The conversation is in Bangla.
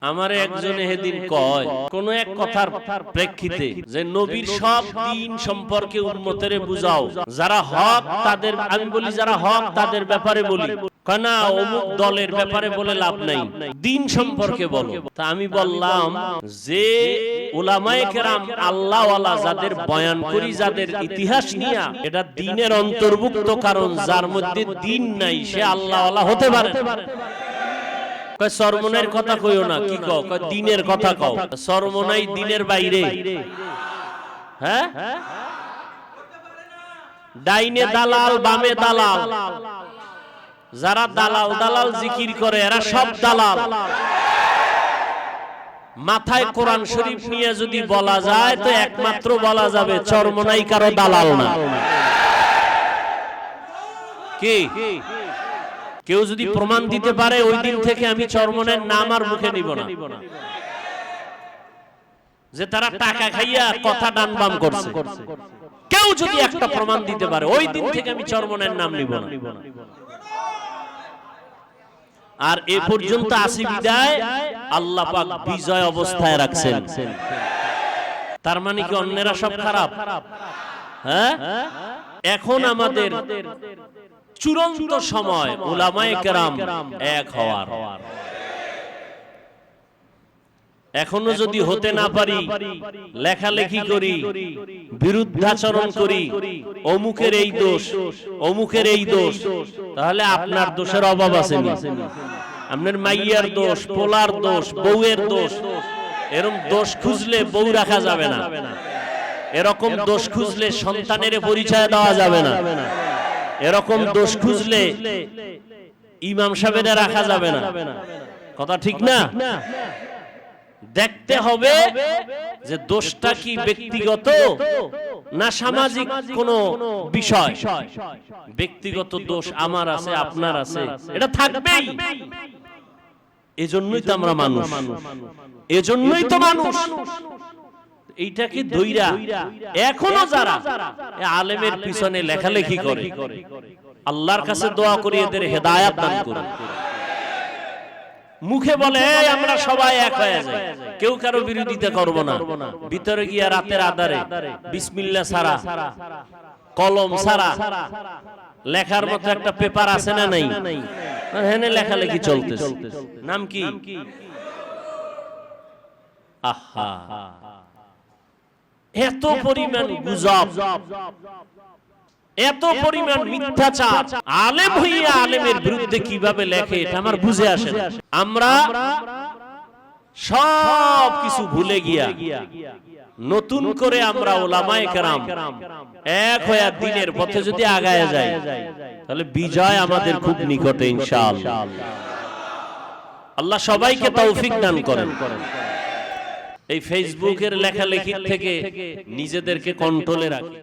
আমারে একজনে হেদিন কয় কোন এক কথার প্রেক্ষিতে যে নবীর সব দিন সম্পর্কে উম্মতেরে বুঝাও, যারা হক তাদের, আমি বলি যারা হক তাদের ব্যাপারে বলি, না অমুক দলের ব্যাপারে বলে লাভ নাই, দিন সম্পর্কে বলো। তা আমি বললাম যে উলামায়ে কেরাম আল্লাহওয়ালা যাদের বয়ান করি, যাদের ইতিহাস নিয়া, এটা দিনের অন্তর্ভুক্ত, কারণ যার মধ্যে দিন নাই সে আল্লাহওয়ালা হতে পারে। সরমনের কথা কইও না, কি কও? দিনের কথা কও। সরমনাই দিনের বাইরে? হ্যাঁ, ডাইনে দালাল বামে দালাল, যারা দালাল দালাল জিকির করে এরা সব দালাল। মাথায় কোরআন শরীফ নিয়ে যদি বলা যায় তো একমাত্র বলা যাবে চরমনাই কারো দালাল না। কি কেউ যদি প্রমাণ দিতে পারে ওই দিন থেকে আমি চরমনের নাম আর মুখে নিব না। যে তারা টাকা খাইয়া কথা ডান বাম করছে, কেউ যদি একটা প্রমাণ দিতে পারে ওই দিন থেকে আমি চরমনের নাম নিব না। আর এ পর্যন্ত আসি বিদায় আল্লাহ পাক বিজয় অবস্থায় রাখছেন। তার মানে কি অন্যেরা সব খারাপ? হ্যাঁ, এখন আমাদের চূড়ান্ত সময় উলামায়ে কেরাম এক হওয়ার। এখনো যদি হতে না পারি, লেখালেখি করি, বিরুদ্ধাচরণ করি, অমুকের এই দোষ অমুকের এই দোষ, তাহলে আপনার দোষের অভাব আছে না? আপনার মাইয়ার দোষ, পোলার দোষ, বউয়ের দোষ, এরকম দোষ খুঁজলে বউ রাখা যাবে না। এরকম দোষ খুঁজলে সন্তানের পরিচয় দেওয়া যাবে না। এরকম দোষ খুঁজলে ইমাম সাহেবের রাখা যাবে না। কথা ঠিক না? দেখতে হবে যে দোষটা কি ব্যক্তিগত না সামাজিক কোন বিষয়। ব্যক্তিগত দোষ আমার আছে, আপনার আছে, এটা থাকবেই। এজন্যই তো আমরা মানুষ, এজন্যই তো মানুষ। এইটাকে দইরা এখনো যারা আলেমের পিছনে লেখালেখি করে, আল্লাহর কাছে দোয়া করি এদের হেদায়েত দান করুন। মুখে বলে আমরা সবাই এক হয়ে যাই, কেউ কারো বিরোধিতা করব না, ভিতরে গিয়া রাতের আধারে বিসমিল্লাহ ছাড়া, কলম ছাড়া লেখার মতো একটা পেপার আছে না নাই? হেনে লেখালেখি চলতেছে। নাম কি? আহা, এত পরিমাণ গুজব, এত পরিমাণ মিথ্যাচার, আলেম হইয়া আলেমের বিরুদ্ধে কিভাবে লেখে এটা আমার বুঝে আসে না। আমরা সব কিছু ভুলে গিয়া নতুন করে আমরা উলামায়ে কেরাম এক হয়ে দ্বীনের পথে যদি আগায় যায়, তাহলে বিজয় আমাদের খুব নিকটে ইনশাআল্লাহ। আল্লাহ সবাইকে তৌফিক দান করেন। এই ফেসবুকের লেখালেখির থেকে নিজেদেরকে কন্ট্রোলে রাখি।